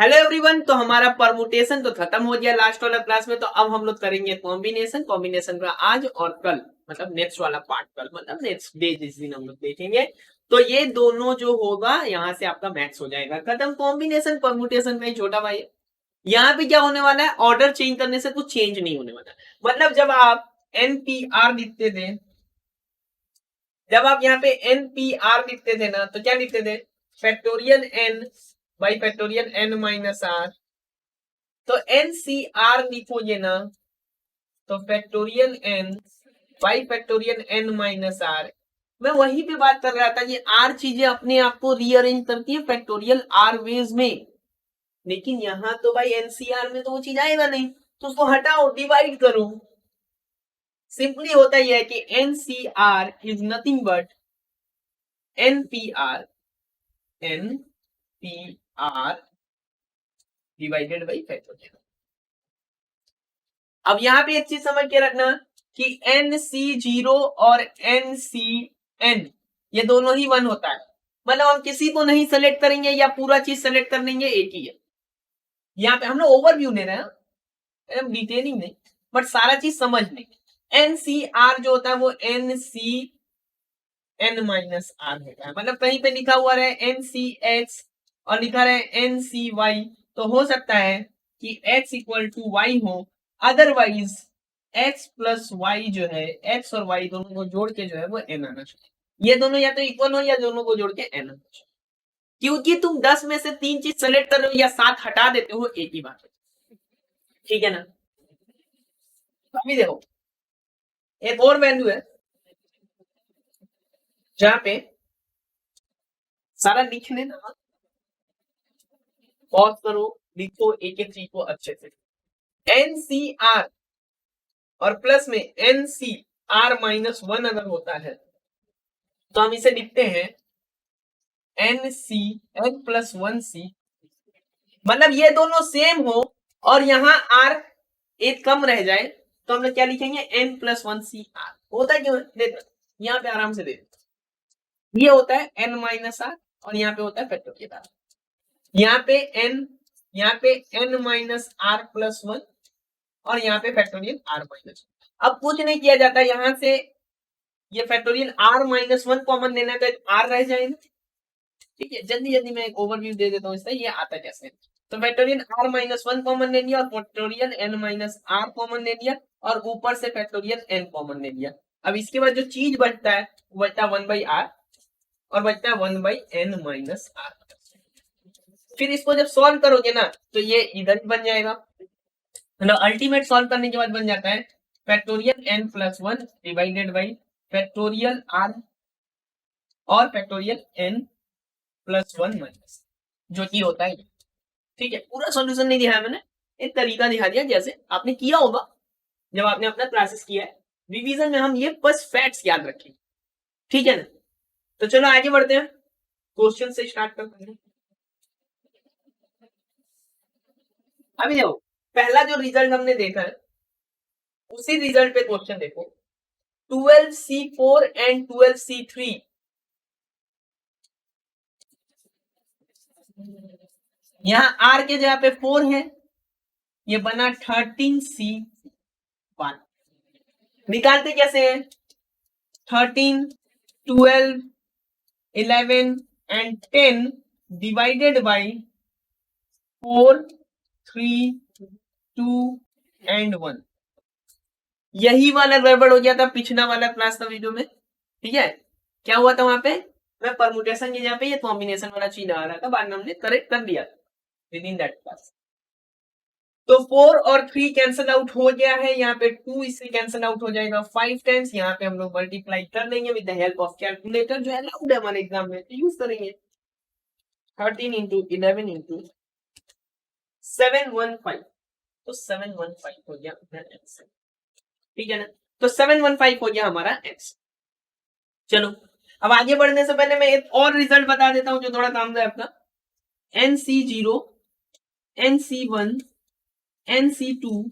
Hello everyone. तो हमारा permutation तो खत्म हो गया लास्ट वाला क्लास में। तो अब हम लोग करेंगे कॉम्बिनेशन का आज और कल, मतलब नेक्स्ट वाला पार्ट कल, मतलब नेक्स्ट डे जिस दिन हम लोग देखेंगे। तो ये दोनों जो होगा यहाँ से आपका मैथ्स हो जाएगा खत्म। कॉम्बिनेशन परमुटेशन का ही छोटा भाई। यहाँ पे क्या होने वाला है, ऑर्डर चेंज करने से कुछ चेंज नहीं होने वाला। मतलब जब आप NPR लिखते थे, जब आप यहाँ पे NPR लिखते थे ना, तो क्या लिखते थे, factorial n by factorial n minus R. तो NCR लिखोगे ना, तो factorial n by factorial n minus R. मैं वहीं पे बात कर रहा था, ये आर चीजें अपने आप को रीअरेंज करती है फैक्टोरियल आर वेज में, लेकिन यहाँ तो भाई NCR में तो वो चीज आएगा नहीं, तो उसको हटाओ, डिवाइड करो। सिंपली होता ही है कि NCR is nothing but NPR divided by factorial. अब यहाँ पे एक चीज समझ के रखना कि NC0 और NCN ये दोनों ही 1 होता है। मतलब हम किसी को नहीं सेलेक्ट करेंगे या पूरा चीज सेलेक्ट कर लेंगे, एक ही है। यहाँ पे हम लोग ओवरव्यू ले रहे हैं, डिटेलिंग नहीं, बट सारा चीज समझ लेंगे। NCR जो होता है वो NCN माइनस आर होता है। मतलब कहीं पे लिखा हुआ रहे NCX और लिखा रहे NCY, तो हो सकता है कि x इक्वल टू वाई हो, अदरवाइज x प्लस वाई जो है, x और y दोनों को जोड़ के जो है वो n आना चाहिए। ये दोनों या तो इक्वल हो या दोनों को जोड़ के n आना चाहिए। क्योंकि तुम 10 में से 3 चीज सेलेक्ट कर रहे हो या 7 हटा देते हो, एक ही बात है। ठीक है ना। तो अभी देखो, एक और वैल्यू है जहां पे सारा लिख लेना, पॉज करो, लिखो, एक एक चीज को अच्छे से। NCR और प्लस में NCR माइनस 1 अगर होता है तो हम इसे लिखते हैं N प्लस 1C। मतलब ये दोनों सेम हो और यहाँ R एक कम रह जाए, तो हम लोग क्या लिखेंगे, N प्लस 1CR। होता है क्यों, देखो यहाँ पे आराम से देखो, ये होता है N माइनस R और यहाँ पे होता है फैक्टोरियल R। यहाँ पे N माइनस R प्लस 1 और यहाँ पे फैक्टोरियल R माइनस। अब कुछ नहीं किया जाता, यहाँ से ये फैक्टोरियल R माइनस 1 कॉमन लेना, तो R रह जाएगा। ठीक है, जल्दी जल्दी मैं एक ओवरव्यू दे देता हूँ इससे, ये आता कैसे। तो फैक्टोरियल R माइनस 1 कॉमन ले लिया और factorial N minus R common ले लिया और ऊपर से फैक्टोरियल N कॉमन ले लिया। अब इसके बाद जो चीज बचता है वो बचता है 1 बाई R और बचता है 1 बाई N माइनस R। फिर इसको जब सॉल्व करोगे ना, तो ये इधर बन जाएगा। मतलब अल्टीमेट सॉल्व करने के बाद बन जाता है factorial N plus 1 divided by factorial R और फैक्टोरियल N प्लस 1 माइनस, जो कि होता है। ठीक है, पूरा सॉल्यूशन नहीं दिखाया मैंने, एक तरीका दिखा दिया जैसे आपने किया होगा जब आपने अपना क्लासेस किया है। रिवीजन में हम ये बस फैक्ट्स याद रखेंगे। ठीक है ना। तो चलो आगे बढ़ते हैं, क्वेश्चन से स्टार्ट करते हैं। अभी देखो, पहला जो रिजल्ट हमने देखा है उसी रिजल्ट पे क्वेश्चन देखो। 12C4 एंड 12C3, यहाँ R के जगह पे 4 है, ये बना 13C1। निकालते कैसे हैं, 13, 12, 11 एंड 10 डिवाइडेड बाई 4, 3, 2 एंड 1। यही वाला गड़बड़ हो गया था पिछला वाला क्लास का वीडियो में। ठीक है, क्या हुआ था वहां पे, मैं परमुटेशन की जगह पे ये कॉम्बिनेशन वाला चीज आ रहा था, बाद में हमने करेक्ट कर दिया विद इन दैट क्लास। तो 4 और 3 कैंसल आउट हो गया है, यहाँ पे 2 इससे कैंसल आउट हो जाएगा 5 टाइम्स। यहाँ पे हम लोग मल्टीप्लाई कर लेंगे with the help of calculator, जो अलाउड है हमारे एग्जाम में, तो यूज करेंगे। 13 इंटू 11 इंटू 715, तो 715 हो गया आंसर। ठीक है ना। तो 715 हो गया हमारा आंसर। चलो, अब आगे बढ़ने से पहले मैं एक और रिजल्ट बता देता हूं जो थोड़ा काम है अपना। NC0, NC1, NC2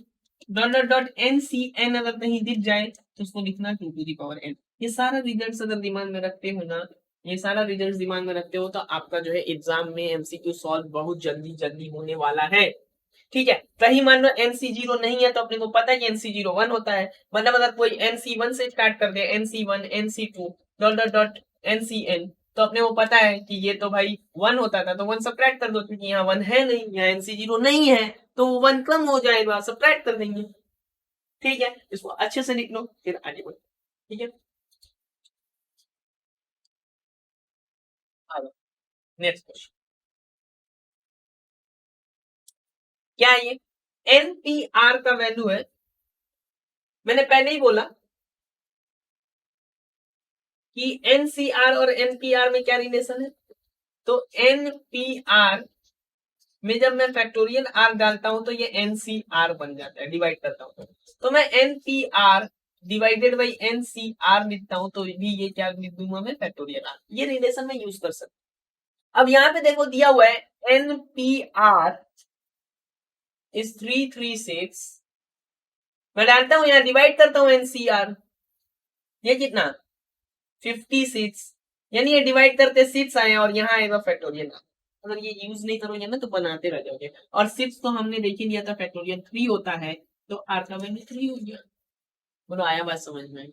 dot dot dot NCN अगर कहीं दिख जाए तो उसको लिखना 2 टू द पावर n। ये सारा रिजल्ट अगर दिमाग में रखते हो ना, ये सारा रिजल्ट दिमाग में रखते हो तो आपका जो है एग्जाम में एमसीक्यू सॉल्व बहुत जल्दी जल्दी होने वाला है। ठीक है, कहीं मान लो NC0 नहीं है तो अपने को पता है कि NC0 1 होता है, मतलब अगर कोई NC1 से स्टार्ट कर दे, NC1 NC2 dot dot dot NCN, तो अपने को पता है कि ये तो भाई 1 होता था, तो 1 सब्ट्रैक्ट कर दो, क्योंकि यहाँ 1 है नहीं, यहाँ NC0 नहीं है तो 1 कम हो जाएगा, सब्ट्रैक्ट कर देंगे। ठीक है, इसको अच्छे से लिख लो फिर आगे बढ़ो। ठीक है, नेक्स्ट क्वेश्चन क्या है ये? NPR का वैल्यू है, मैंने पहले ही बोला कि NCR और NPR में क्या रिलेशन है। तो NPR में जब मैं फैक्टोरियल R डालता हूं तो ये NCR बन जाता है, डिवाइड करता हूं तो मैं NPR डिवाइडेड बाई NCR लिखता हूं तो भी ये क्या लिख दूंगा मैं, फैक्टोरियल R। ये रिलेशन में यूज कर सकता। अब यहाँ पे देखो दिया हुआ है NPR इज 336, मैं डालता हूं यहाँ, डिवाइड करता हूं NCR, ये कितना 56, यानी ये डिवाइड करते 6 आए और यहाँ आएगा फैक्टोरियल। अगर ये यूज नहीं करोगे ना तो बनाते रह जाओगे, और 6 तो हमने देख ही लिया था फैक्टोरियल 3 होता है, तो आर का वैल्यू 3 हो गया। बोलो आया बात समझ में?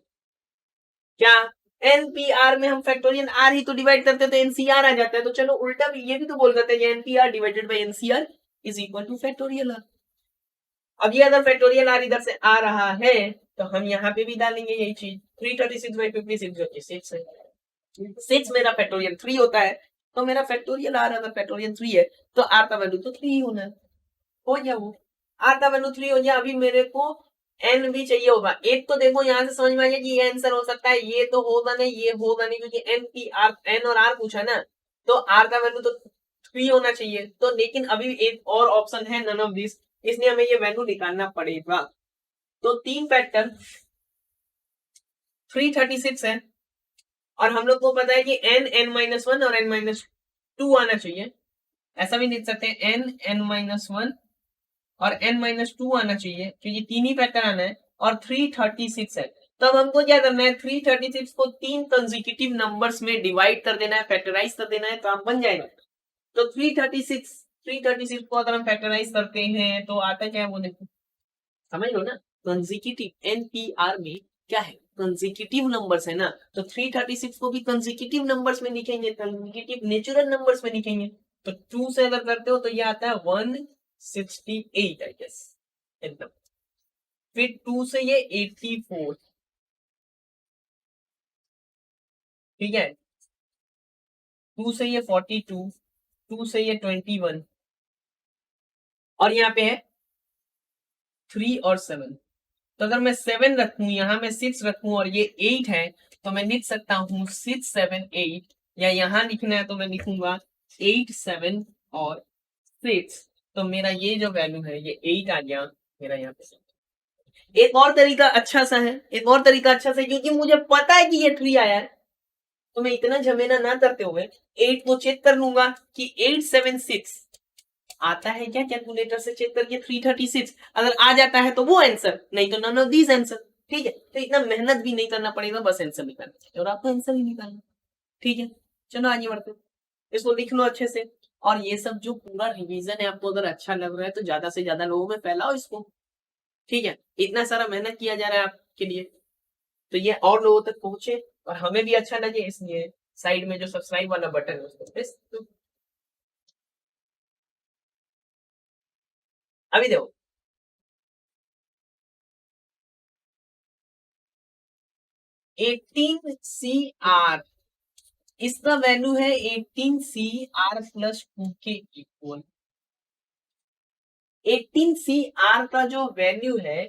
क्या एनपीआर में हम फैक्टोरियल आर ही तो डिवाइड करते हैं तो एनसीआर आ जाता है, तो चलो उल्टा भी ये भी तो बोल सकते हैं NPR divided by NCR is equal to factorial R. अब ये अगर फैक्टोरियल आर इधर से आ रहा है तो हम यहाँ पे भी डालेंगे यही चीज, 336 बाई 56 जो कि 6 है, 6 मेरा फैक्टोरियल 3 होता है, तो मेरा फैक्टोरियल आर अगर फैक्टोरियल 3 है तो आर का वैल्यू तो 3 ही होना है, हो गया वो, आर का वैल्यू 3 हो गया। अभी मेरे को एन भी चाहिए होगा, एक तो देखो यहाँ से समझ में आ गया कि ये आंसर हो सकता है, ये तो होगा नहीं, ये होगा नहीं, क्योंकि एन की आर, एन और आर पूछा ना, तो आर का वैल्यू तो 3 होना चाहिए, तो लेकिन अभी एक और ऑप्शन है नन ऑफ दिस, इसलिए हमें ये वैल्यू निकालना पड़ेगा। तो 3 फैक्टर 336 है, और हम लोग को पता है कि n(n-1) और n-2 आना चाहिए, ऐसा भी लिख सकते हैं n(n-1) और n-2 आना चाहिए, क्योंकि 3 ही फैक्टर आना है, और 336 है। तो अब हमको क्या करना है, 336 को 3 कंसेक्यूटिव नंबर्स में डिवाइड कर देना है, फैक्टराइज कर देना है, तो आप बन जाएगा। तो 336 को अगर हम फैक्टराइज करते हैं तो आता क्या है वो देखो, समझ लो ना, कंसेक्यूटिव एनपीआर में क्या है, कंसेक्यूटिव नंबर्स है ना, तो 336 को भी कंसेक्यूटिव नंबर्स में लिखेंगे, कंसेक्यूटिव नेचुरल नंबर्स में लिखेंगे, तो 2 से अगर करते हो तो ये आता है 168 आई गेस एकदम, फिर 2 से ये 84, ठीक है, 2 से ये 42, 2 से ये 21, और यहाँ पे है 3 और 7, तो अगर मैं 7 रखूं, यहाँ मैं 6 रखूं और ये 8 है, तो मैं लिख सकता हूँ 6 7 8, या यहाँ लिखना है तो मैं लिखूंगा 8 7 और 6, तो मेरा ये जो वैल्यू है ये 8 आ गया मेरा यहाँ पे। एक और तरीका अच्छा सा है, एक और तरीका अच्छा सा है, क्योंकि मुझे पता है कि ये 3 आया है, तो मैं इतना झमेला ना करते हुए 8 को चेक कर लूंगा कि 876 आता है क्या, कैलकुलेटर से चेक करके 336, अगर आ जाता है तो वो आंसर, नहीं तो नन ऑफ दीज आंसर। ठीक है, तो इतना मेहनत भी नहीं करना पड़ेगा, बस आंसर निकालना चाहिए और आपको आंसर ही निकालना। ठीक है, चलो आगे बढ़ते, इसको लिख लो अच्छे से, और ये सब जो पूरा रिवीजन है आपको अगर अच्छा लग रहा है तो ज्यादा से ज्यादा लोगों में फैलाओ इसको। ठीक है, इतना सारा मेहनत किया जा रहा है आपके लिए, तो ये और लोगों तक पहुंचे और हमें भी अच्छा लगे, इसलिए साइड में जो सब्सक्राइब वाला बटन है उसको प्रेस। अभी देखो 18CR, इसका वैल्यू है 18CR प्लस 2 के इक्वल। 18CR का जो वैल्यू है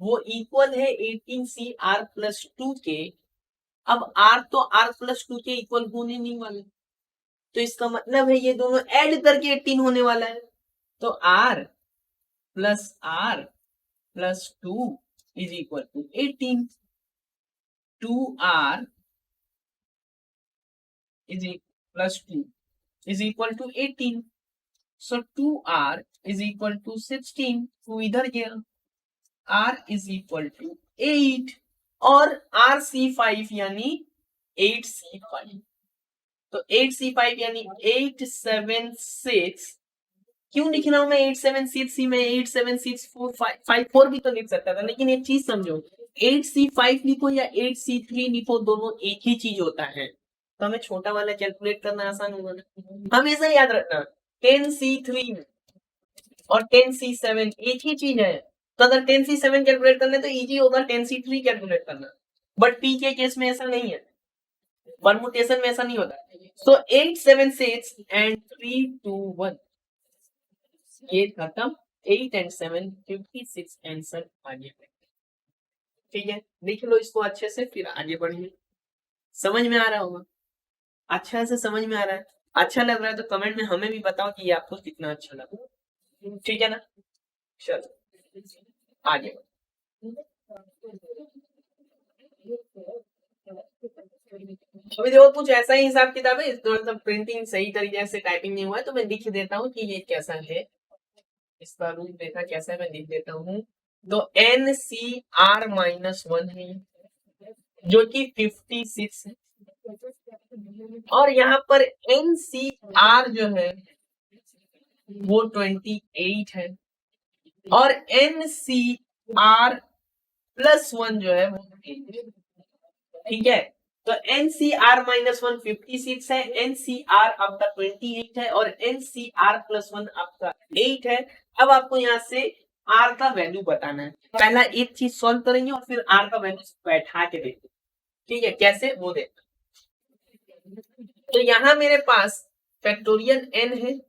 वो इक्वल है 18CR प्लस 2 के। अब R तो R प्लस 2 के इक्वल होने नहीं वाले, तो इसका मतलब है ये दोनों ऐड करके 18 होने वाला है, तो R plus 2 is equal to 18, 2R is plus 2 is equal to 18. So 2R is equal to 16. तो इधर गया R is equal to 8 और RC5 यानी 8C5। तो 8C5 यानी 876, क्यों लिख रहा हूं मैं 876C में 87645 भी तो लिख सकता था, लेकिन एक चीज समझो 8C5 लिखो या 8C3 लिखो, दोनों एक ही चीज होता है, तो हमें छोटा वाला कैलकुलेट करना आसान होगा ना। हमेशा याद रखना 10C3 और 10C7 एक ही चीज है, तो अगर 10C7 कैलकुलेट करना है तो इजी होगा 10C3 कैलकुलेट करना, बट पी के केस में ऐसा नहीं है, परमुटेशन में ऐसा नहीं होता। सो 876 एंड 3 2 1 ये खत्म, 8 एंड 7 56 आंसर आगे। ठीक है, लिख लो इसको अच्छे से, फिर आगे बढ़िए। समझ में आ रहा होगा, अच्छा से समझ में आ रहा है, अच्छा लग रहा है तो कमेंट में हमें भी बताओ कि ये आपको कितना अच्छा लगा। ठीक है ना, चलो आगे। अभी देखो कुछ ऐसा ही हिसाब किताब है, मतलब प्रिंटिंग सही तरीके से टाइपिंग नहीं हुआ है तो मैं लिख देता हूँ कि ये कैसा है, इसका रूप देखा कैसा है, मैं लिख देता हूँ। तो NCR-1 है जो कि 56 है, और यहाँ पर NCR जो है वो 28 है, और NCR+1 जो है वो 8 है। ठीक है, तो NCR-1 56 है, NCR आपका 28 है, और NCR+1 आपका 8 है। अब आपको यहाँ से R का वैल्यू बताना है, पहला एक चीज सॉल्व करेंगे और फिर R का वैल्यू बैठा के देखेंगे। ठीक है, कैसे वो देखना। तो यहाँ मेरे पास फैक्टोरियल n है,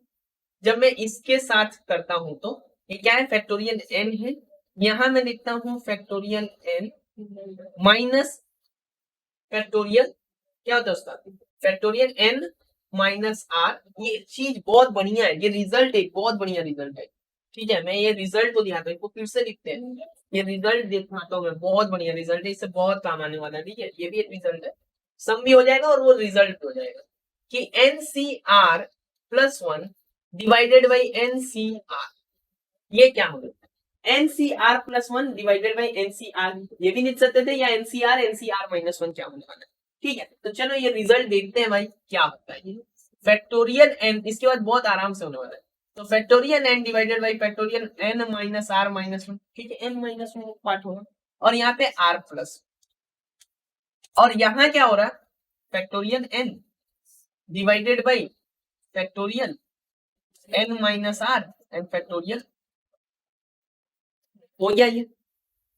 जब मैं इसके साथ करता हूं तो ये क्या है, फैक्टोरियल n है, यहां मैं लिखता हूं फैक्टोरियल n माइनस फैक्टोरियल क्या होता है उसका, फैक्टोरियल n माइनस आर। ये चीज बहुत बढ़िया है, ये रिजल्ट एक बहुत बढ़िया रिजल्ट है। ठीक है, मैं ये रिजल्ट को दिखाता हूँ, इसको फिर से लिखते हैं, ये रिजल्ट दिखाता हूँ मैं, बहुत बढ़िया रिजल्ट है, इससे बहुत काम आने वाला है। ठीक है, ये भी एक रिजल्ट है, सम भी हो जाएगा और वो रिजल्ट हो जाएगा कि NCR+1 डिवाइडेड बाई NCR, ये क्या होगा, NCR+1 डिवाइडेड बाई NCR, ये भी लिख सकते थे, या NCR-1 क्या होने वाला है। ठीक है, तो चलो ये रिजल्ट देखते हैं भाई क्या होता है। फैक्टोरियल n, इसके बाद बहुत आराम से होने वाला है, तो factorial n divided by factorial n-r-1, ठीक है, n-1 पार्ट होगा, और यहाँ पे r प्लस, और यहाँ क्या हो रहा है, factorial n divided by factorial n-r and factorial, हो गया ये।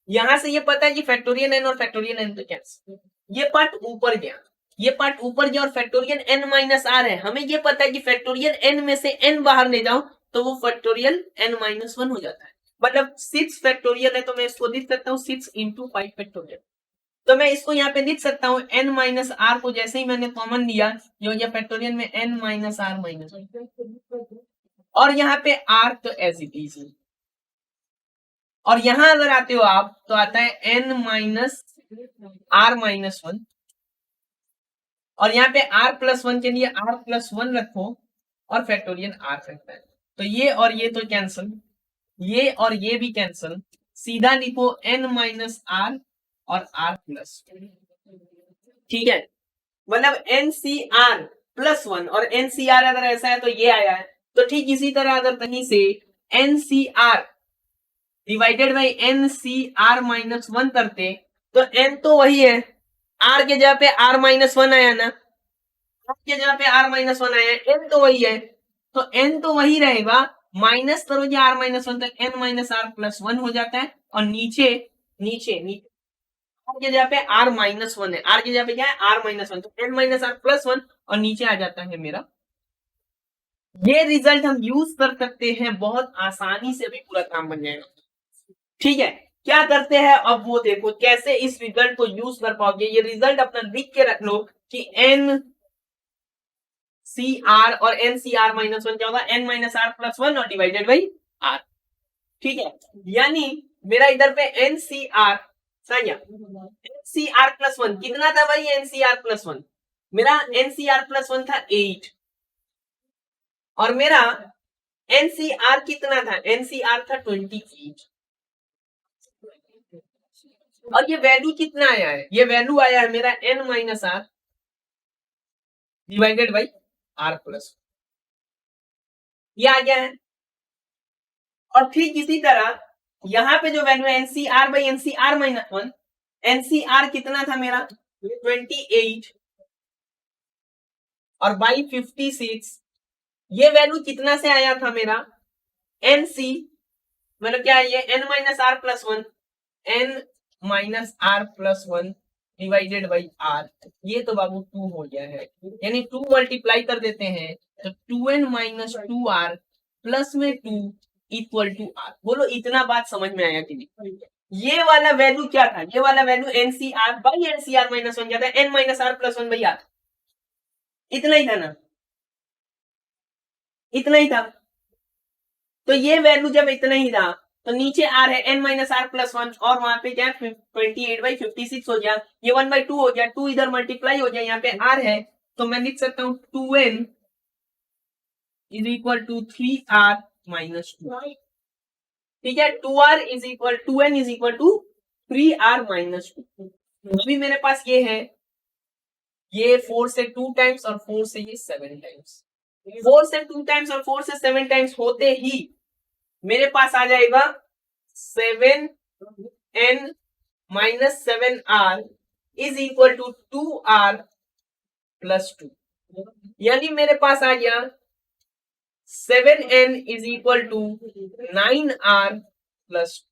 यहां से ये पता है कि फैक्टोरियल n और फैक्टोरियल n तो कैंसिल, ये पार्ट ऊपर गया, ये पार्ट ऊपर गया, और फैक्टोरियल n-r है, हमें ये पता है कि फैक्टोरियल n में से n बाहर ले जाओ तो वो फैक्टोरियल n-1 हो जाता है, मतलब 6 फैक्टोरियल है, तो मैं इसको लिख सकता हूँ 6 × 5 फैक्टोरियल। तो मैं इसको यहाँ पे लिख सकता हूँ n-r को जैसे ही मैंने कॉमन लिया, ये हो गया फैक्टोरियल में n-r-1, और यहाँ पे r तो एज इट इज, और यहां अगर आते हो आप तो आता है n-r-1, और यहाँ पे r+1 के लिए r+1 रखो और फैक्टोरियल r रखता है, तो ये और ये तो कैंसल, ये और ये भी कैंसल, सीधा लिखो n-r और r+, ठीक है, मतलब NCR+1 और NCR अगर ऐसा है तो ये आया है, तो ठीक इसी तरह अगर कहीं से NCR डिवाइडेड बाई NCR-1 करते तो n तो वही है, r के जगह पे r-1 आया ना, r के जगह पे r-1 आया, n तो वही है, तो n तो वही रहेगा, माइनस करोगे r-1 तो n-r+1 हो जाता है, और नीचे नीचे नीचे r के जगह पे r-1 है, r की जगह पे क्या है r-1, तो n-r+1, और नीचे आ जाता है मेरा, ये रिजल्ट हम यूज कर सकते हैं, बहुत आसानी से अभी पूरा काम बन जाएगा। ठीक है, क्या करते हैं अब वो देखो कैसे इस रिजल्ट को यूज कर पाओगे, ये रिजल्ट अपना लिख के रख लो कि NCR और NCR-1 क्या होगा, n-r+1 और डिवाइडेड बाई r। ठीक है, यानी मेरा इधर पे NCR सही है, NCR+1 कितना था भाई, NCR+1 मेरा NCR+1 था 8, और मेरा NCR कितना था, NCR था 28, और ये वैल्यू कितना आया है, ये वैल्यू आया है मेरा n-r divided by are plus, ये आ गया है। और ठीक इसी तरह यहाँ पे जो वैल्यू है NCR by NCR minus 1, NCR कितना था मेरा 28 और बाई 56, ये वैल्यू कितना से आया था मेरा एनसी, मतलब क्या है ये N minus R plus 1, N minus R plus 1 divided by R, ये तो बाबू 2 हो गया है, यानी 2 मल्टीप्लाई कर देते हैं तो 2n माइनस 2r प्लस में 2 इक्वल टू आर। बोलो इतना बात समझ में आया कि नहीं? ये वाला वैल्यू क्या था, ये वाला value NCR by NCR minus 1 क्या था, N minus R plus 1 by R, इतना ही था ना, इतना ही था। तो ये वैल्यू जब इतना ही था तो नीचे आर है एन माइनस आर प्लस 1 और वहां पे क्या 28 बाई 56 हो गया, ये 1/2 हो गया, 2 इधर मल्टीप्लाई हो गया, यहाँ पे आर है तो मैं लिख सकता हूँ 2n is equal to 3r minus 2, ठीक है, 2r is equal 2n is equal to 3r minus 2। अभी मेरे पास ये है, ये 4 से 2 टाइम्स और 4 से ये 7 टाइम्स, 4 से 2 टाइम्स और 4 से 7 टाइम्स होते ही मेरे पास आ जाएगा 7n minus 7r is equal to 2r plus 2, यानी मेरे पास आ गया 7n is equal to 9r plus.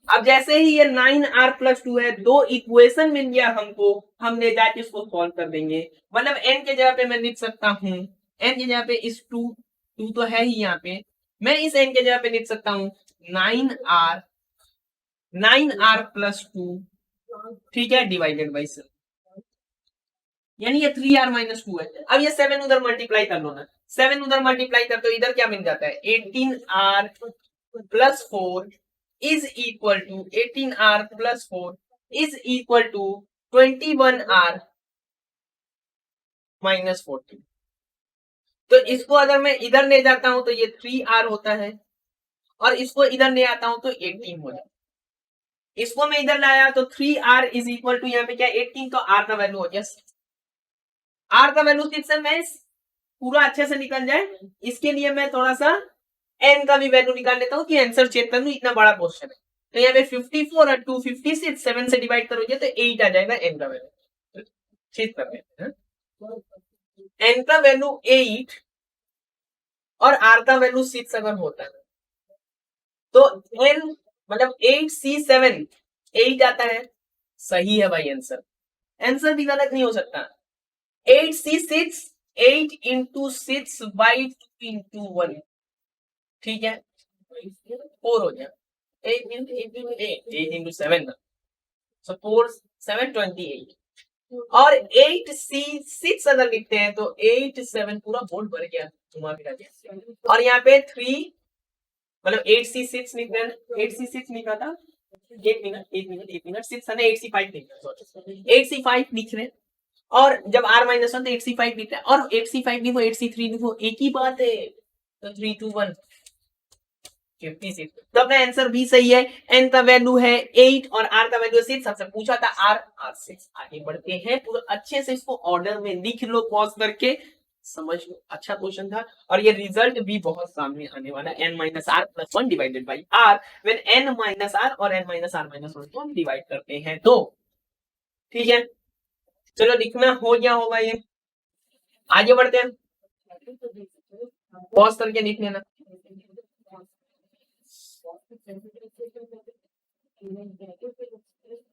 अब जैसे ही ये 9r प्लस 2 है, दो इक्वेशन मिल गया हमको, हम ले जाके इसको सॉल्व कर देंगे। मतलब n के जगह पे मैं लिख सकता हूँ, n की जगह पे इस 2 तो है ही यहाँ पे, मैं इस n के जगह पे लिख सकता हूँ 9r प्लस 2, ठीक है, डिवाइडेड बाई 7, यानी ये 3r माइनस 2 है। अब ये 7 उधर मल्टीप्लाई कर लो ना, 7 उधर मल्टीप्लाई कर तो इधर क्या मिल जाता है 18r plus 4 is equal to 18r plus 4 is equal to 21r minus 14। तो इसको अगर मैं इधर ले जाता हूं तो ये 3r होता है और इसको इधर ले आता हूं तो 18 हो जाता है। इसको मैं इधर लाया तो 3r इज इक्वल टू यहाँ पे क्या 18, तो r का वैल्यू हो गया, r का वैल्यू 6 है। मैं पूरा अच्छे से निकल जाए इसके लिए मैं थोड़ा सा n का भी वैल्यू निकाल लेता हूँ कि आंसर चेक कर लूं, इतना बड़ा क्वेश्चन है। तो यहाँ पे 54 और 2 56, 7 से डिवाइड करोगे तो 8 आ जाएगा n का वैल्यू, चेक कर लेते हैं। n का वैल्यू 8 और r का वैल्यू 6 अगर होता है तो n मतलब 8c7 8 आता है, सही है भाई आंसर, आंसर भी गलत नहीं हो सकता। 8c6 8 इंटू 6 बाई 2 इंटू 1, ठीक है, 4 हो गया, 8 इंटू 7 सो 4 7 28, और 8c6 अगर लिखते हैं तो 8 7 पूरा बोर्ड भर गया, घुमा फिरा गया, और यहाँ पे 3 मतलब 8c6 लिख रहे हैं, 8c6 लिखा था, एक मिनट 6 था ना, 8c5 लिख रहे हैं, 8c5 लिख रहे हैं, और जब r माइनस 1 तो 8c5 लिख रहे हैं, और 8c5 लिखो 8c3 लिखो, एक ही बात है, तो 3 2 1 56, तो अपना आंसर भी सही है। n का वैल्यू है 8 और r का वैल्यू 6, सबसे पूछा था r6। आगे बढ़ते हैं, पूरा अच्छे से इसको ऑर्डर में लिख लो पॉज करके, समझ लो, अच्छा क्वेश्चन था और ये रिजल्ट भी बहुत सामने आने वाला है। n minus R plus 1 divided by r, when n minus R और n माइनस आर माइनस 1 को हम डिवाइड करते हैं तो, ठीक है, चलो लिखना हो गया होगा ये, आगे बढ़ते हैं, पॉज करके लिख लेना।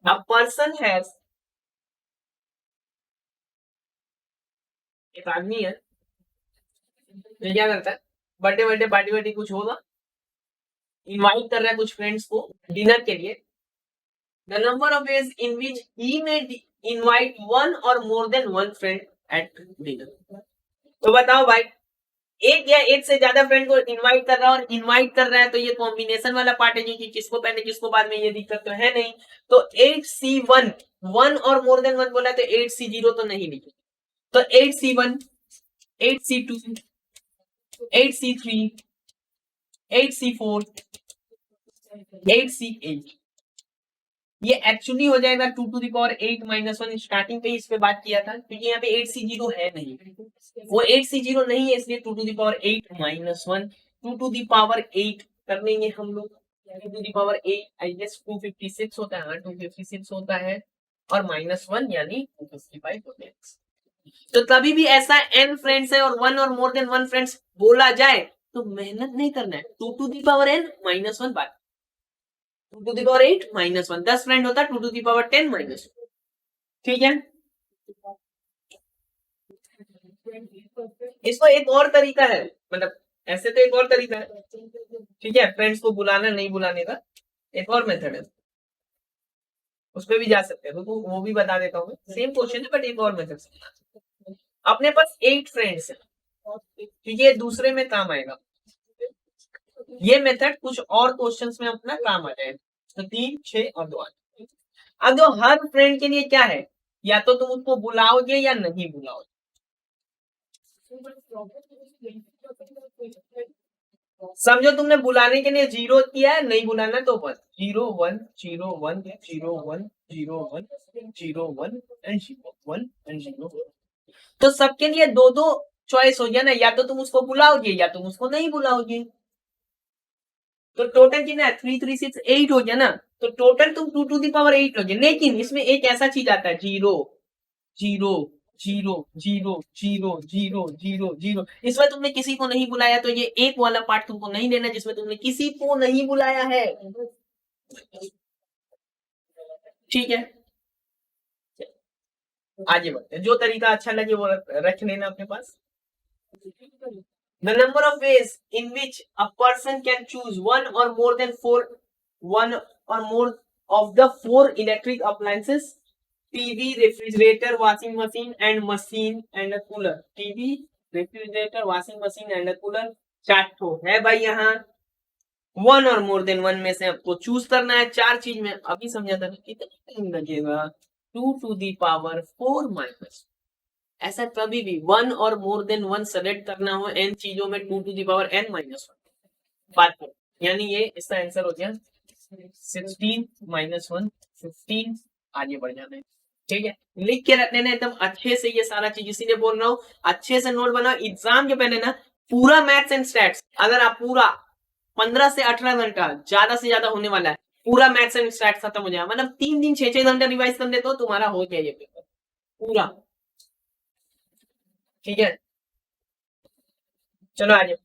A person has, एक आदमी है, तो क्या करता है, बर्थडे बर्थडे पार्टी वार्टी कुछ होगा, इनवाइट कर रहा है कुछ फ्रेंड्स को डिनर के लिए। The number of ways in which he may invite one or more than one friend at dinner. तो बताओ भाई, एक या एक से ज्यादा फ्रेंड को इनवाइट कर रहा है, और इनवाइट कर रहा है तो ये कॉम्बिनेशन वाला पार्ट है, कि किसको पहले किसको बाद में, ये दिक्कत तो है नहीं। तो 8c1 1 और मोर देन 1 बोला तो 8c0 तो नहीं लिखे, तो 8c1 8c2 8c3 8c4 8c8, ये एक्चुअली हो जाएगा 2⁸ 8 - 1। स्टार्टिंग पे इस पे बात किया था क्योंकि यहाँ पे 8C0 है नहीं, वो 8C0 नहीं है, इसलिए 2⁸8 - 1 2⁸8 कर लेंगे हम लोग। 2⁸8 आई गेस 256 होता है, हाँ 256 होता है, और -1 यानी 255 होते हैं। तो कभी भी ऐसा n फ्रेंड्स है और one or more than one friends बोला जाए तो मेहनत नहीं करना है, 2⁸n - 1 बात 2⁸8 - 1 10 फ्रेंड होता है 2⁸10 -1, ठीक है। इसको एक और तरीका है, मतलब ऐसे तो एक और तरीका है, ठीक है, फ्रेंड्स को बुलाना नहीं बुलाने का एक और मेथड है, उस पर भी जा सकते हैं, तो वो भी बता देता हूँ। सेम क्वेश्चन है बट एक और मेथड। अपने पास 8 फ्रेंड्स है, तो ये दूसरे में काम आएगा, ये मेथड कुछ और क्वेश्चंस में अपना काम आ जाएगा। तो 3, 6 और 2 8। अब जो हर फ्रेंड के लिए क्या है, या तो तुम उसको बुलाओगे या नहीं बुलाओगे। समझो तुमने बुलाने के लिए 0 किया है, नहीं बुलाना तो 1 0 1 0 1 0 1 0 1 0 1 एंड 0 1 एंड 0। तो सबके लिए दो दो चॉइस हो गया ना, या तो तुम उसको बुलाओगे या तुम उसको नहीं बुलाओगे। तो टोटल कितना है 3 3 6 8 हो गया ना, तो टोटल तुम 2⁸8 लोगे, लेकिन इसमें एक ऐसा चीज आता है 0 0 0 0 0 0 0 0। इसमें तुमने किसी को नहीं बुलाया तो ये एक वाला पार्ट तुमको नहीं लेना जिसमें तुमने किसी को नहीं बुलाया है, ठीक है। आगे बढ़ते हैं, जो तरीका अच्छा लगे वो रख लेना अपने पास। The number of ways in which a person can choose one or more than one or more of the 4 electric appliances: TV, refrigerator, washing machine and a cooler। TV, refrigerator, washing machine and a cooler, 4 ठो है भाई यहाँ। One or more than one में से आपको choose करना है 4 चीज में। अभी समझा था कितना टाइम लगेगा, 2⁴ माइनस, ऐसा कभी भी one or more than one select करना हो n चीजों में 2⁴n - 1 बात करो, यानी ये इसका आंसर हो गया 16 - 1 15। आगे बढ़ जाना है, ठीक है, लिख के रख लेना एकदम अच्छे से ये सारा चीज, इसीलिए बोल रहा हूँ अच्छे से नोट बनाओ। एग्जाम के पहले ना पूरा मैथ्स एंड स्टैट्स, अगर आप पूरा 15 से 18 घंटा ज्यादा से ज्यादा होने वाला है, पूरा मैथ्स एंड स्टैट्स खत्म हो जाएगा, मतलब 3 दिन 6 घंटा रिवाइज कर लेते हो तुम्हारा हो गया ये पेपर पूरा, ठीक है। चलो आगे,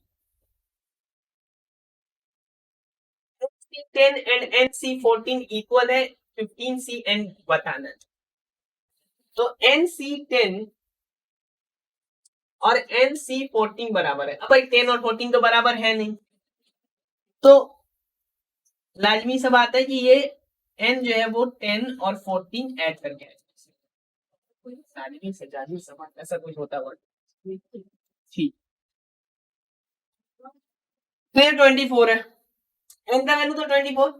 NC10 एंड NC14 इक्वल है 15CN बताना है। तो NC10 और NC14 बराबर है, अब भाई 10 और 14 तो बराबर है नहीं, तो लाजमी सा बात है कि ये n जो है वो 10 और 14 ऐड करके है, ऐसा कुछ होता है, ठीक। फिर 24 है, n का वैल्यू तो 24,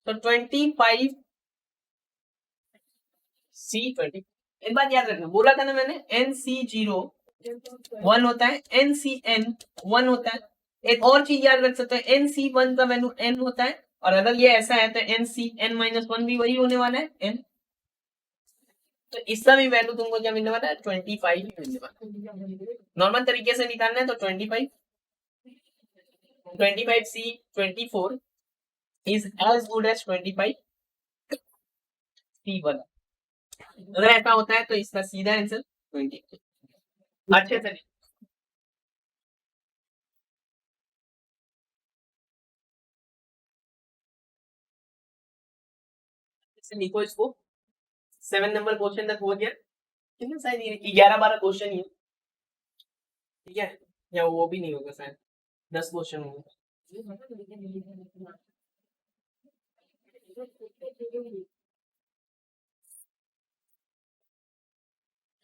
तो 25 C20। एक बात याद रखना, बोला था ना मैंने NC0 1 होता है, NCN 1 होता है। एक और चीज याद रख सकते हैं, NC1 का वैल्यू n होता है, और अगर ये ऐसा है तो NCN - 1 भी वही होने वाला है n। तो इसका भी वैल्यू तुमको क्या मिलने वाला है 25 ही मिलने वाला है। नॉर्मल तरीके से निकालना है तो 25 C24 is as good as 25 C1। अगर ऐसा होता है तो इसका सीधा आंसर 20। अच्छे से लिखो इसको। 7 नंबर क्वेश्चन तक हो गया, कितने शायद 11 12 क्वेश्चन ही है, ठीक है, या वो भी नहीं होगा शायद 10 क्वेश्चन होंगे।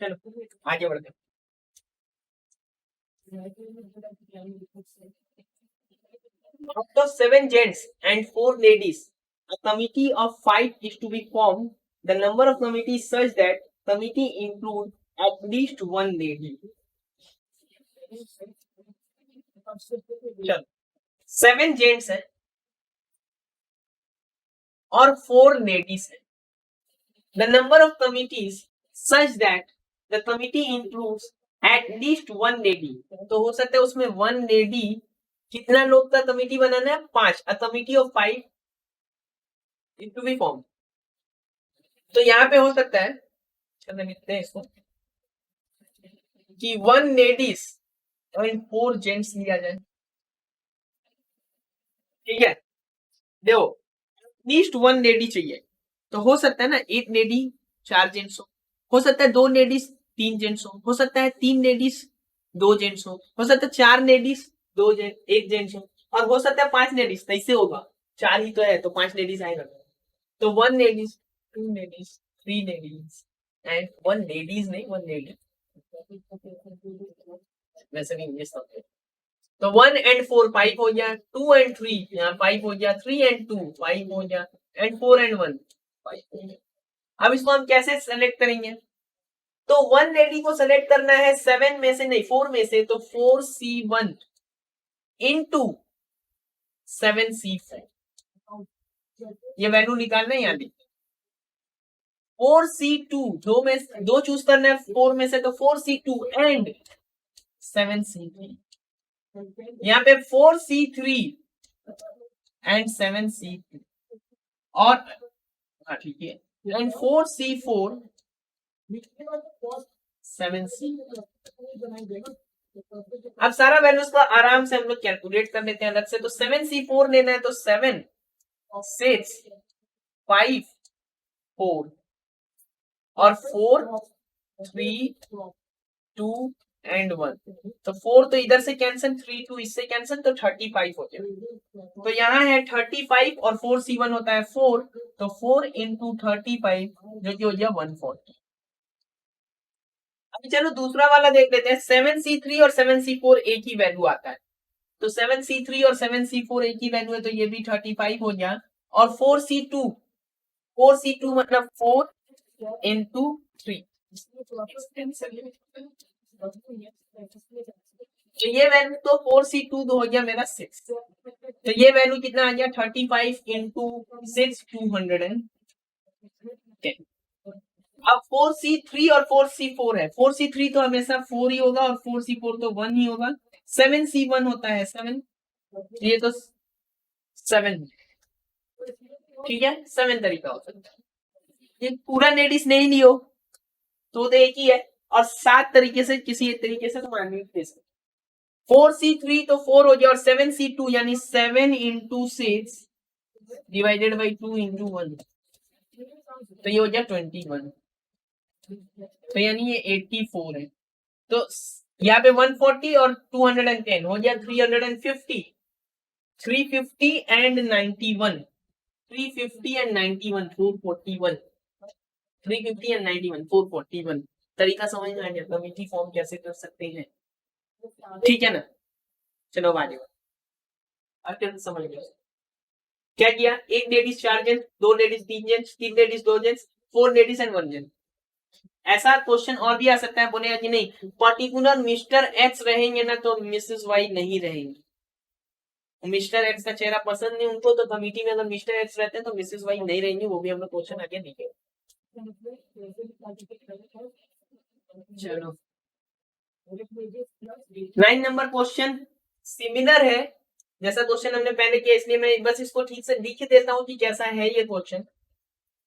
चलो आगे बढ़ते हैं। Of the 7 gents and 4 ladies, a committee of 5 is to be formed. The number of committees such that committee include at least one lady. चलो 7 जेंट्स है और 4 लेडीज है। The number of committees such that the committee includes at least 1 lady, तो हो सकता है उसमें 1 lady, कितना लोग का कमिटी बनाना है, 5, a committee of 5 it to be form. तो यहाँ पे हो सकता है, चलो लिखते हैं इसको, कि 1 लेडीज एंड 4 जेंट्स लिया जाए। ठीक है, देखो लीस्ट 1 लेडी चाहिए, तो हो सकता है ना 1 लेडी 4 जेंट्स हो सकता है 2 लेडीज 3 जेंट्स हो सकता है 3 लेडीज 2 जेंट्स हो सकता है 4 लेडीज 1 जेंट्स हो, और हो सकता है 5 लेडीज, कैसे होगा, 4 ही तो है तो 5 लेडीज आएगा। तो 1 ladies 2 ladies 3 ladies and 1 ladies नहीं 1 लेडी, वैसे भी इंग्लिश समझे। तो 1 एंड 4 5 हो गया, 2 एंड 3 यहाँ 5 हो गया, 3 एंड 2 5 हो गया, एंड 4 एंड 1 5 हो गया। अब इसको हम कैसे सेलेक्ट करेंगे, तो 1 लेडी को सेलेक्ट करना है 7 में से, नहीं 4 में से, तो 4C1 इंटू 7C4, ये वैल्यू निकालना है यहाँ पे। 4C2 दो चूज करना है 4 में से, तो 4C2 एंड 7C3, यहाँ पे 4C3 एंड 7C2 और ठीक है, एंड 4C4 7C। अब सारा वैल्यूज को आराम से हम लोग कैलकुलेट कर लेते हैं अलग से। तो 7C4 लेना है तो 7 6 5 4 और 4 3 2 एंड 1, तो 4 तो इधर से कैंसिल, 3 2 इससे कैंसिल, तो 35 हो गया। तो यहाँ है 35 और 4C1 होता है 4, तो 4 इंटू 35 जो कि हो गया 140। अभी चलो दूसरा वाला देख लेते हैं। 7C3 और 7C4 एक ही वैल्यू आता है, तो 7C3 और 7C4 एक ही वैल्यू है, तो ये भी 35 हो गया। और 4C2 मतलब 4 इंटू 3, तो ये वैल्यू तो 4C2 हो गया मेरा 6, तो ये वैल्यू कितना आ गया 35 इंटू 6 210। अब 4C3 और 4C4 है, 4C3 तो हमेशा 4 ही होगा और 4C4 तो 1 ही होगा। 7C1 होता है 7, ये तो 7, ठीक है 7 तरीका हो सकता है। ये पूरा लेडीज नहीं लियो तो एक ही है, और 7 तरीके से किसी एक तरीके से तो मान लीजिए 4C3 तो 4 हो गया, और 7C2 यानी 7 इंटू 6 डिवाइडेड बाई 2 इंटू 1, तो ये हो गया 21, तो यानी ये 84 है। तो यहाँ पे 140 और 210 हो गया 350, 350 एंड 91, 350 एंड 91 441, 350 एंड 91 441। तरीका समझ में आ गया, कमिटी फॉर्म कैसे कर सकते हैं, ठीक है ना। चलो आगे अत्यंत समझ गया। क्या किया, 1 ladies 4 gents, 2 ladies 3 gents, 3 ladies 2 gents, 4 ladies and 1 gents. ऐसा क्वेश्चन और भी आ सकता है, बोलेगा कि नहीं पर्टिकुलर मिस्टर एक्स रहेंगे ना तो मिसेस वाई नहीं रहेंगी, मिस्टर एक्स का चेहरा पसंद नहीं उनको, तो कमिटी में अगर मिस्टर एक्स रहते हैं तो मिसेस वाई नहीं रहेंगी, वो भी हम लोग क्वेश्चन आगे देखेंगे। चलो 9 नंबर क्वेश्चन सिमिलर है जैसा क्वेश्चन हमने पहले किया, इसलिए मैं बस इसको ठीक से लिख देता हूँ कि कैसा है ये क्वेश्चन,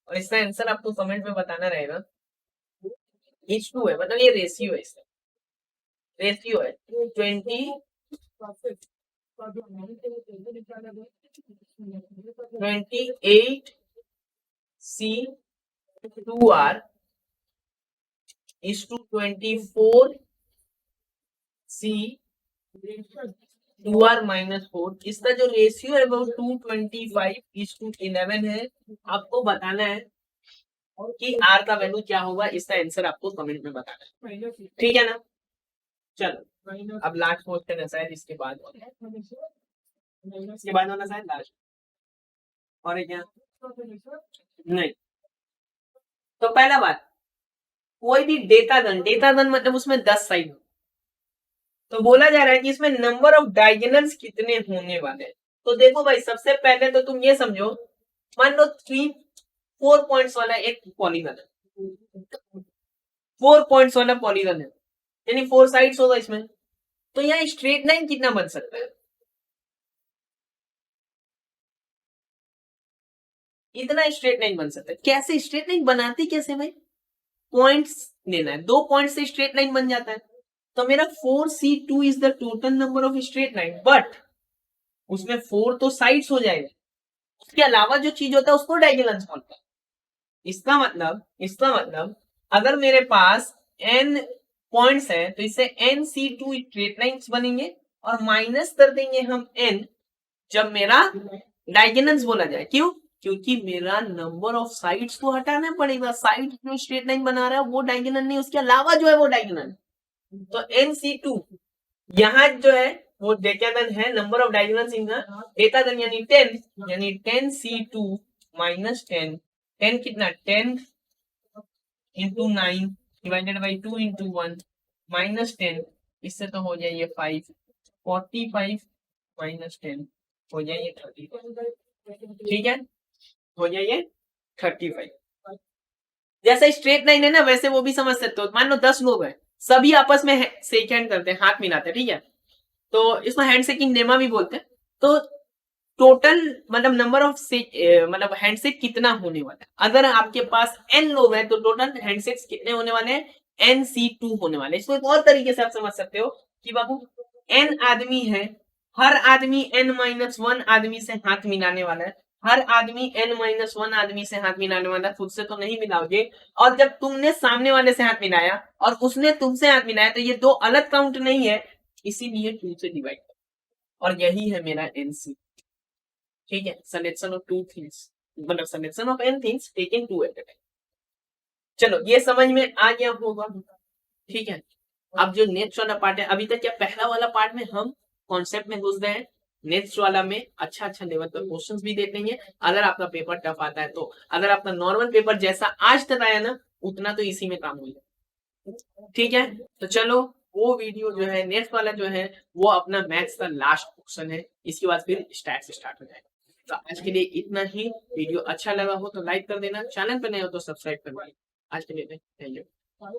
और इसका आंसर आपको कमेंट में बताना रहेगा। H2 है, मतलब ये रेशियो है, इसका रेशियो है 20 28C2R is to 24C2R minus 4, इसका जो रेशियो है वो 225:11 है। आपको बताना है कि R का वैल्यू क्या होगा, इसका आंसर आपको कमेंट में बताना है, ठीक है ना। चलो अब लास्ट क्वेश्चन है शायद इसके बाद होना शायद लास्ट, और क्या नहीं। तो पहला बात, कोई भी डेटा गन मतलब उसमें 10 साइड, तो बोला जा रहा है कि इसमें नंबर ऑफ डायगोनल्स कितने होने वाले हैं। तो देखो भाई सबसे पहले तो तुम ये समझो मान लो 4 पॉइंट्स वाला एक पॉलीगन है, 4 पॉइंट्स वाला पॉलीगन है, यानी 4 साइड्स होगा इसमें, तो यहाँ स्ट्रेट लाइन कितना बन सकता है? इतना स्ट्रेट लाइन बन सकता है। कैसे स्ट्रेट लाइन बनाती कैसे भाई? पॉइंट्स लेना है, 2 पॉइंट से स्ट्रेट लाइन बन जाता है। तो मेरा 4C2 is the total number of straight line, but उसमें 4 तो साइड्स हो जाएगा, उसके अलावा जो चीज होता है उसको डायगोनल्स बोलते हैं। इसका मतलब अगर मेरे पास n पॉइंट्स है तो इससे NC2 स्ट्रेट लाइन्स बनेंगे और माइनस कर देंगे हम n जब मेरा डायगोनल्स बोला जाए। क्यों? क्योंकि मेरा नंबर ऑफ साइड्स को हटाना पड़ेगा। साइड जो स्ट्रेट लाइन बना रहा है वो डायगोनल नहीं, उसके अलावा जो है वो डायगोनल। तो NC2 यहाँ जो है वो डेटा देन है number of diagonals in data then, यानी 10, यानी 10C2 माइनस 10, 10 कितना 10 into 9 divided by 2 into 1 minus 10, इससे तो हो जाए ये 5, 45 माइनस 10 हो जाए ये 30। ठीक है, हो जाए ये 35। जैसे स्ट्रेट लाइन है ना वैसे वो भी समझ सकते हो। मान लो 10 लोग हैं, सभी आपस में शेक हैंड करते हैं, हाथ मिलाते हैं, ठीक है, तो इसको हैंड शेकिंग नेमा भी बोलते हैं। तो टोटल मतलब नंबर ऑफ मतलब हैंडशेक कितना होने वाला है? अगर आपके पास n लोग हैं तो टोटल हैंडशेक्स कितने होने वाले हैं? NC2 होने वाले। इसको एक और तरीके से आप समझ सकते हो कि बाबू n आदमी है, हर आदमी n-1 आदमी से हाथ मिलाने वाला है, हर आदमी n-1 आदमी से हाथ मिलाने वाला है, खुद से तो नहीं मिलाओगे। और जब तुमने सामने वाले से हाथ मिलाया और उसने तुमसे हाथ मिलाया तो ये दो अलग काउंट नहीं है, इसीलिए 2 से डिवाइड कर, और यही है मेरा NC। ठीक है, सलेक्शन ऑफ 2 थिंग्स, मतलब selection of n things taking 2 at a time. चलो ये समझ में आ गया होगा, ठीक है। अब जो नेक्स्ट वाला पार्ट है, अभी तक क्या पहला वाला पार्ट में हम कॉन्सेप्ट में घुस गए हैं, नेक्स्ट वाला में अच्छा लेवल पर क्वेश्चंस भी देख लेंगे। अगर आपका पेपर टफ आता है तो, अगर आपका नॉर्मल पेपर जैसा आज तक आया ना उतना तो इसी में काम हो जाए, ठीक है। तो चलो वो वीडियो जो है नेक्स्ट वाला जो है वो अपना मैथ्स का लास्ट क्वेश्चन है, इसके बाद फिर स्टैट्स स्टार्ट हो जाएगा। तो आज के लिए इतना ही। वीडियो अच्छा लगा हो तो लाइक कर देना, चैनल पर नए हो तो सब्सक्राइब कर देना। आज के लिए थैंक यू।